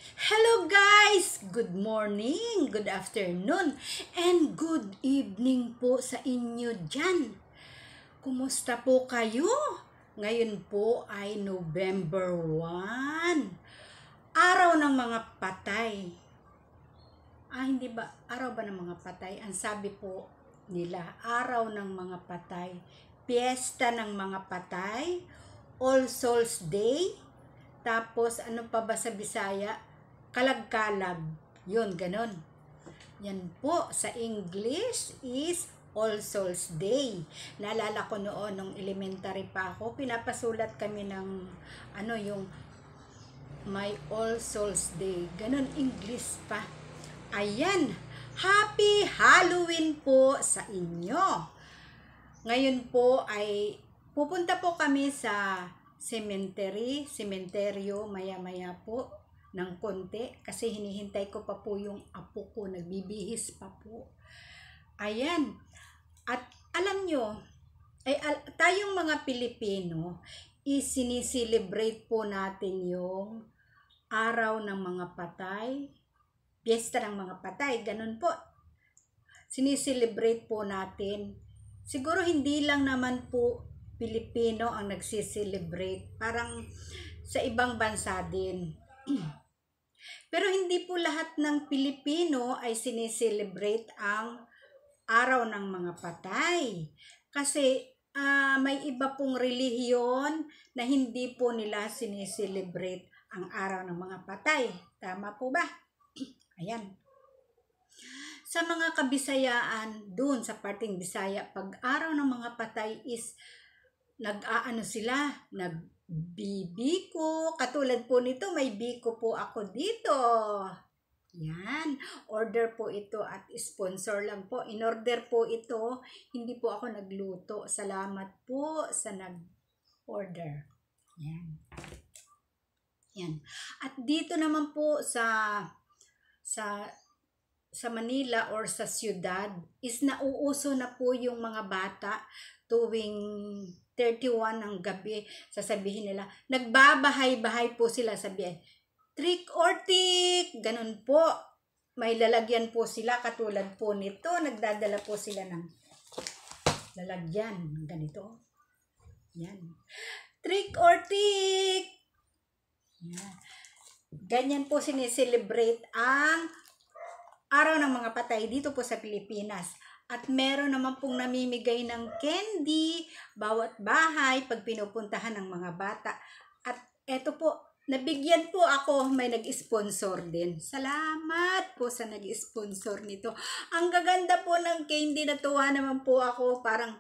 Hello guys! Good morning, good afternoon, and good evening po sa inyo dyan. Kumusta po kayo? Ngayon po ay November 1, araw ng mga patay. Hindi ba? Araw ba ng mga patay? Ang sabi po nila, araw ng mga patay. Piyesta ng mga patay, All Souls Day, tapos ano pa ba sa Bisaya? Kalag-kalag. Yun, ganun. Yan po, sa English is All Souls Day. Naalala ko noon, nung elementary pa ako, pinapasulat kami ng, yung My All Souls Day. Ganun, English pa. Ayan, Happy Halloween po sa inyo. Ngayon po ay pupunta po kami sa sementeryo, maya-maya po ng konti kasi hinihintay ko pa po yung apo ko, nagbibihis pa po. Ayan. At alam nyo, tayong mga Pilipino, siniselebrate po natin yung araw ng mga patay, piyesta ng mga patay, ganun po. Siniselebrate po natin. Siguro hindi lang naman po Pilipino ang nagsiselebrate, parang sa ibang bansa din. Pero hindi po lahat ng Pilipino ay sineselebrate ang araw ng mga patay. Kasi may iba pong relihiyon na hindi po nila sineselebrate ang araw ng mga patay. Tama po ba? Ayan. Sa mga Kabisayaan, dun sa parting Bisaya, pag araw ng mga patay is nagbibiko. Katulad po nito, may biko po ako dito. Yan. Order po ito at sponsor lang po. In-order po ito. Hindi po ako nagluto. Salamat po sa nag-order. Yan. Yan. At dito naman po sa Manila or sa siyudad is nauuso na po yung mga bata tuwing 31 ng gabi, sasabihin nila, nagbabahay-bahay po sila, sabihin, trick or treat, ganun po. May lalagyan po sila, katulad po nito, nagdadala po sila ng lalagyan, ganito. Yan. Trick or treat. Yan. Ganyan po sineselebrate ang araw ng mga patay dito po sa Pilipinas. At meron naman pong namimigay ng candy, bawat bahay, pag pinupuntahan ng mga bata. At eto po, nabigyan po ako, may nag-sponsor din. Salamat po sa nag-sponsor nito. Ang gaganda po ng candy, natuwa naman po ako. Parang,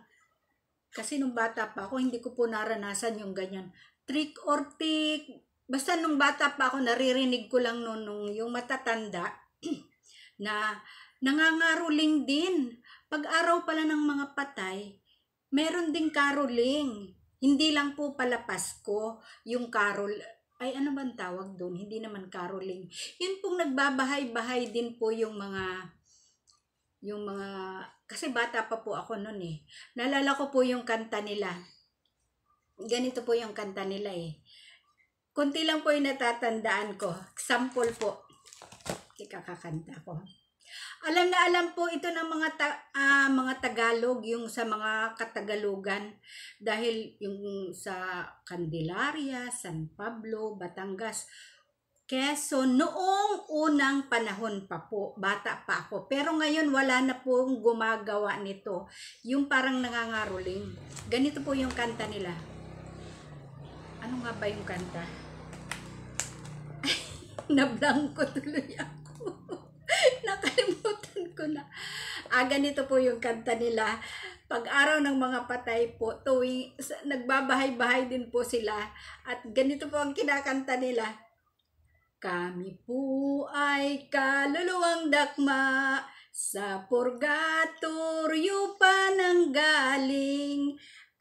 kasi nung bata pa ako, hindi ko po naranasan yung ganyan. Trick or treat. Basta nung bata pa ako, naririnig ko lang nung yung matatanda na nangangaroling din. Pag araw pala ng mga patay, meron ding caroling. Hindi lang po pala Pasko, yung carol, ano bang tawag doon? Hindi naman caroling. Yun pong nagbabahay-bahay din po yung mga, kasi bata pa po ako noon eh. Naalala ko po yung kanta nila. Ganito po yung kanta nila eh. Kunti lang po yung natatandaan ko. Example po. Kakakanta ko. Alam na alam po ito ng mga Tagalog, yung sa mga Katagalugan, dahil yung sa Candelaria, San Pablo, Batangas, Quezon, noong unang panahon pa po, bata pa ako. Pero ngayon wala na pong gumagawa nito, yung parang nangangaroling. Ganito po yung kanta nila. Ano nga ba yung kanta? Nablangko tuloy ako. Nakalimutan ko na. Ganito po yung kanta nila. Pag araw ng mga patay po, tuwing nagbabahay-bahay din po sila. At ganito po ang kinakanta nila. Kami po ay kaluluwang dakma, sa purgatorio pa nanggaling.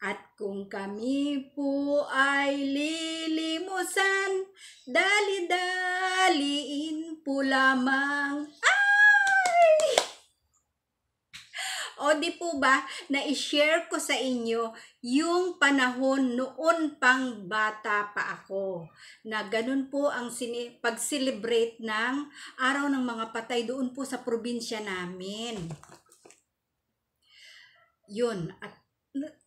At kung kami po ay lilimusan, dali-daliin po lamang. O O di po ba na i-share ko sa inyo yung panahon noon pang bata pa ako. Na ganun po ang pag-celebrate ng Araw ng Mga Patay doon po sa probinsya namin. Yun, at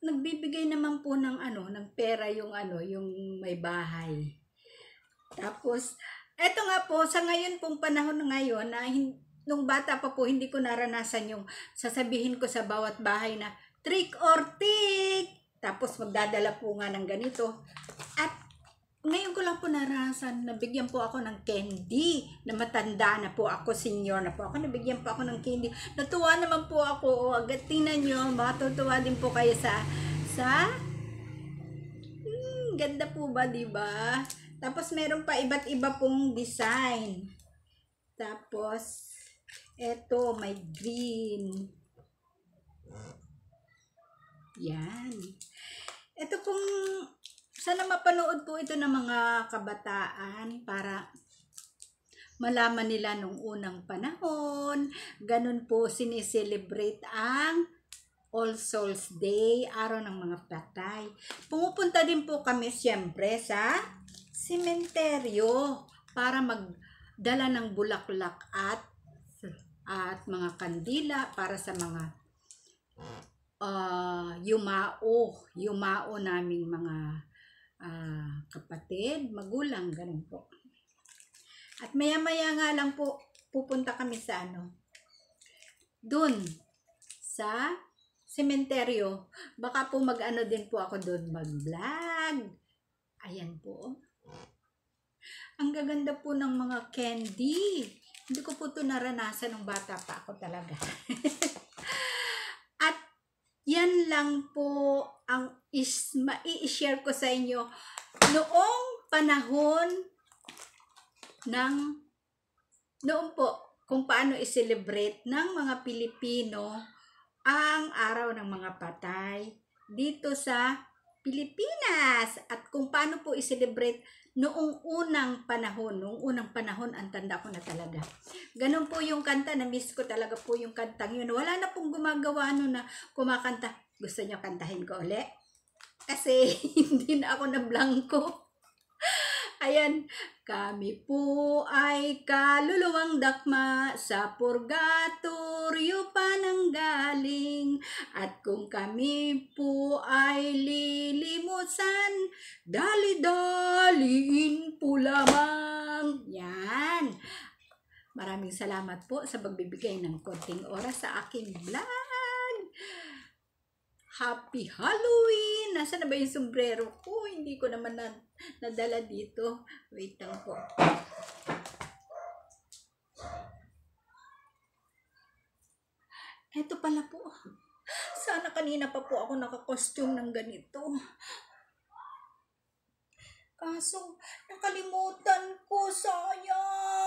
nagbibigay naman po ng ng pera yung yung may bahay. Tapos eto nga po, sa ngayon pong panahon ngayon na nung bata pa po, hindi ko naranasan yung sasabihin ko sa bawat bahay na trick or treat. Tapos magdadala po nga ng ganito. At ngayon ko lang po naranasan, nabigyan po ako ng candy. Na matanda na po ako, senior na po ako, nabigyan po ako ng candy. Natuwa naman po ako. Agad tingnan nyo, matutuwa din po kayo sa ganda po ba, diba? Tapos meron pa iba't iba pong design. Tapos eto may green. Yan. Ito pong sana mapanood po ito ng mga kabataan para malaman nila nung unang panahon. Ganun po sineselebrate ang All Souls Day, Araw ng Mga Patay. Pumupunta din po kami siyempre sa sementeryo para magdala ng bulaklak at mga kandila para sa mga yumao naming mga kapatid, magulang, ganun po. At maya-maya nga lang po pupunta kami sa dun sa sementeryo. Baka po din po ako dun mag-vlog. Ayan po. Ang gaganda po ng mga candy. Hindi ko po ito naranasan nung bata pa ako talaga. At yan lang po ang mai-share ko sa inyo noong panahon noon po kung paano i-celebrate ng mga Pilipino ang Araw ng Mga Patay dito sa Pilipinas at kung paano po i-celebrate noong unang panahon, ang tanda ko na talaga. Ganun po yung kanta, na-miss ko talaga po yung kantang yun. Wala na pong gumagawa na kumakanta. Gusto nyo kantahin ko ulit? Kasi hindi na ako na blanco. Ayan, kami po ay kaluluwang dakma sa purgatorio pa nanggaling. At kung kami po ay lilimusan, dali-daliin po lamang. Yan. Maraming salamat po sa pagbibigay ng konting oras sa aking vlog. Happy Halloween! Nasaan na ba yung sombrero ko? Hindi ko naman nadala dito. Wait lang po. Eto pala po. Sana kanina pa po ako naka-costume ng ganito. Kaso, nakalimutan ko. Sayang!